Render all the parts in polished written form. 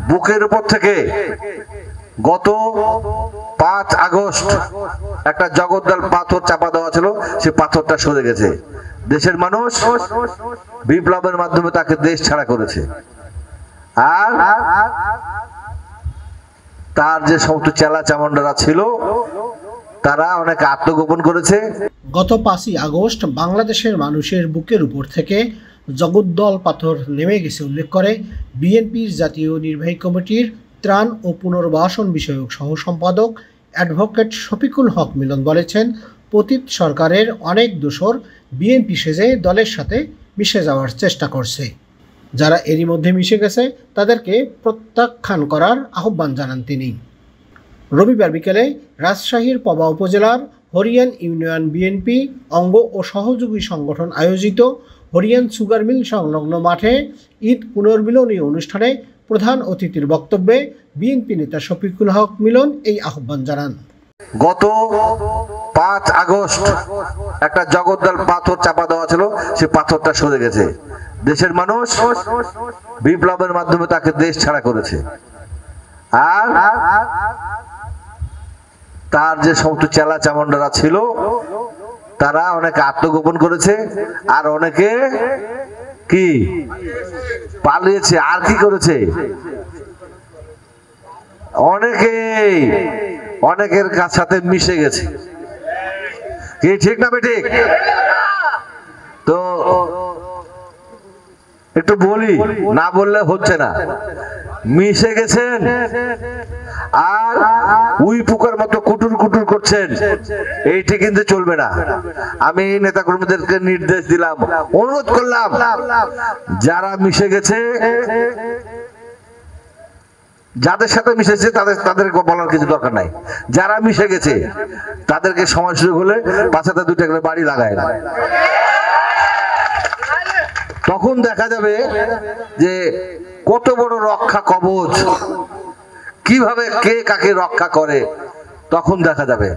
বুকের উপর থেকে গত 5 আগস্ট একটা জগদ্দল পাথর চাপা দেওয়া ছিল, সে পাথরটা সরে গেছে। দেশের মানুষ বিপ্লবের মাধ্যমে তাকে দেশ ছাড়া করেছে। আর তার যে সমস্ত চেলা চামুন্ডারা ছিল তারা অনেক আত্মগোপন করেছে। গত 5ই আগস্ট বাংলাদেশের মানুষের বুকের উপর থেকে জগদ্দল পাথর নেমে গেছে উল্লেখ করে বিএনপির জাতীয় নির্বাহী কমিটির ত্রাণ ও পুনর্বাসন বিষয়ক সহ সম্পাদক অ্যাডভোকেট শফিকুল হক মিলন বলেছেন, পতিত সরকারের অনেক দোসর বিএনপি সেজে দলের সাথে মিশে যাওয়ার চেষ্টা করছে। যারা এরই মধ্যে মিশে গেছে তাদেরকে প্রত্যাখ্যান করার আহ্বান জানান তিনি। রবিবার বিকেলে রাজশাহীর পবা উপজেলার হরিয়ান ইউনিয়ন বিএনপি অঙ্গ ও সহযোগী সংগঠন আয়োজিত হরিয়ান সুগার মিল সংলগ্ন মাঠে ঈদ পুনর্মিলনী অনুষ্ঠানে প্রধান অতিথির বক্তব্যে বিএনপি নেতা শফিকুল হক মিলন এই আহ্বান জানান। গত 5 আগস্ট একটা জগদ্দল পাথর চাপা দেওয়া ছিল, সে পাথরটা সরে গেছে। দেশের মানুষ বিপ্লবের মাধ্যমে তাকে দেশ ছাড়া করেছে। আর তার যে সমস্ত চেলা চামুন্ডারা ছিল তারা অনেক আত্মগোপন করেছে, আর অনেকে কি পালিয়েছে। আর কি করেছে? অনেকের সাথে মিশে গেছে। কি ঠিক না বেঠিক? তো একটু বলি, না বললে হচ্ছে না। মিশে গেছেন আর উই পোকার মতো কুটুর কুটুর করছেন, এইটি কিন্তু চলবে না। আমি নেতা কর্মীদেরকে নির্দেশ দিলাম, অনুরোধ করলাম, যারা মিশে গেছে, যাদের সাথে মিশেছে তাদেরকে বলার কিছু দরকার নাই। যারা মিশে গেছে তাদেরকে সময় সুযোগ হলে পাশাতে 2টা করে বাড়ি লাগায়, তখন দেখা যাবে যে কত বড় রক্ষা কবচ, কিভাবে কে কাকে রক্ষা করে, তখন দেখা যাবে।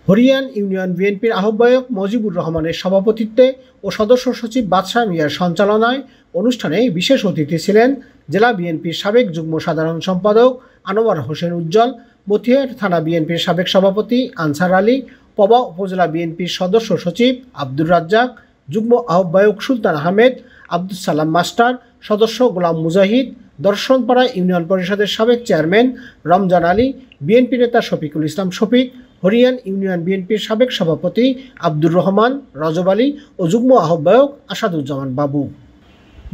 হরিয়ান ইউনিয়ন বিএনপির আহ্বায়ক মজিবুর রহমানের সভাপতিত্বে ও সদস্য সচিব বাদশাহ মিয়ার সঞ্চালনায় অনুষ্ঠানে বিশেষ অতিথি ছিলেন জেলা বিএনপির সাবেক যুগ্ম সাধারণ সম্পাদক আনোয়ার হোসেন উজ্জ্বল, মতিহার থানা বিএনপির সাবেক সভাপতি আনসার আলী, পবা উপজেলা বিএনপির সদস্য সচিব আব্দুর রাজ্জাক, যুগ্ম আহ্বায়ক সুলতান আহমেদ, আব্দুল সালাম মাস্টার, সদস্য গোলাম মুজাহিদ, দর্শনপাড়া ইউনিয়ন পরিষদের সাবেক চেয়ারম্যান রমজান আলী, বিএনপি নেতা শফিকুল ইসলাম শফিক, হরিয়ান ইউনিয়ন বিএনপির সাবেক সভাপতি আব্দুর রহমান, রজব আলী ও যুগ্ম আহ্বায়ক আসাদুজ্জামান বাবু।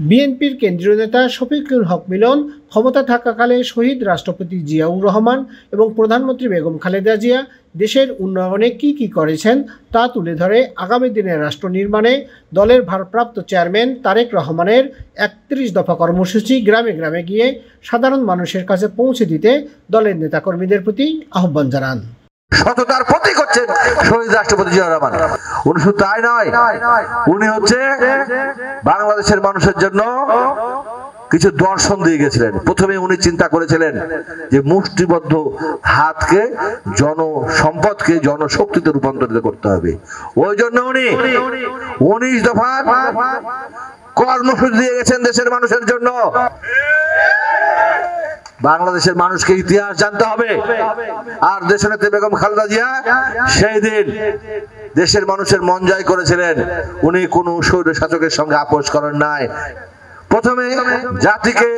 বিএনপির কেন্দ্রীয় নেতা শফিকুল হক মিলন ক্ষমতা থাকাকালে শহীদ রাষ্ট্রপতি জিয়াউর রহমান এবং প্রধানমন্ত্রী বেগম খালেদা জিয়া দেশের উন্নয়নে কি করেছেন তা তুলে ধরে আগামী দিনের রাষ্ট্র নির্মাণে দলের ভারপ্রাপ্ত চেয়ারম্যান তারেক রহমানের 31 দফা কর্মসূচি গ্রামে গ্রামে গিয়ে সাধারণ মানুষের কাছে পৌঁছে দিতে দলের নেতাকর্মীদের প্রতি আহ্বান জানান। সততার প্রতীক হচ্ছেন শহীদ রাষ্ট্রপতি জিয়াউর রহমান। উনি শুধু তাই নয়, উনি হচ্ছে বাংলাদেশের মানুষের জন্য কিছু দর্শন দিয়ে গেছিলেন। প্রথমে উনি চিন্তা করেছিলেন যে মুষ্টিবদ্ধ হাতকে জনসম্পদকে জনশক্তিতে রূপান্তরিত করতে হবে। ওই জন্য উনি 19 দফা কর্মসূচি দিয়ে গেছেন দেশের মানুষের জন্য। বাংলাদেশের মানুষকে ইতিহাস জানতে হবে। আর দেশনেত্রী বেগম খালেদা জিয়া সেই দিন দেশের মানুষের মন জয় করেছিলেন। উনি কোনো স্বৈর শাসকের সঙ্গে আপোষ করেন নাই। প্রথমে জাতিকে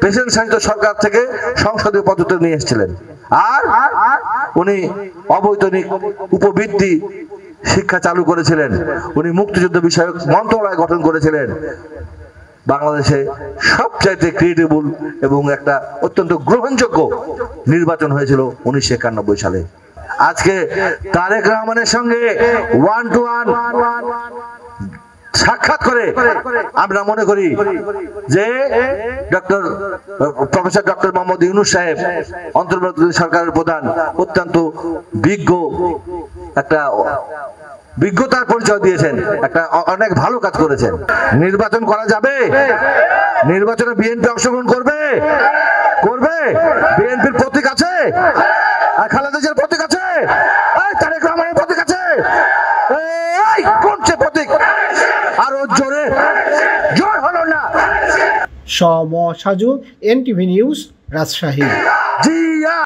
প্রেসিডেন্ট শাসিত সরকার থেকে সংসদীয় পদ্ধতি নিয়ে এসেছিলেন। আর উনি অবৈতনিক উপবৃত্তি শিক্ষা চালু করেছিলেন। উনি মুক্তিযুদ্ধ বিষয়ক মন্ত্রণালয় গঠন করেছিলেন। বাংলাদেশে সবচাইতে ক্রিয়েটেবল এবং একটা অত্যন্ত গ্রহণযোগ্য নির্বাচন হয়েছিল 1991 সালে। আজকে তারেক রহমানের সঙ্গে 1-to-1 সাক্ষাৎ করে আমরা মনে করি যে প্রফেসর ডক্টর মোহাম্মদ ইউনূস সাহেব অন্তর্বর্তী সরকারের প্রধান অত্যন্ত একটা বিজ্ঞতার পরিচয় দিয়েছেন, একটা অনেক ভালো কাজ করেছেন। নির্বাচন করা যাবে? নির্বাচনে বিএনপি অংশগ্রহণ করবে? বিএনপির প্রতীক আছে, আর খালেদা জিয়ার প্রতীক আছে, তারেক রহমানের প্রতীক আছে, কোন সে প্রতীক? আরো জোরে, জোর হলো না। সম সাজু, NTV নিউজ, রাজশাহী। জিয়া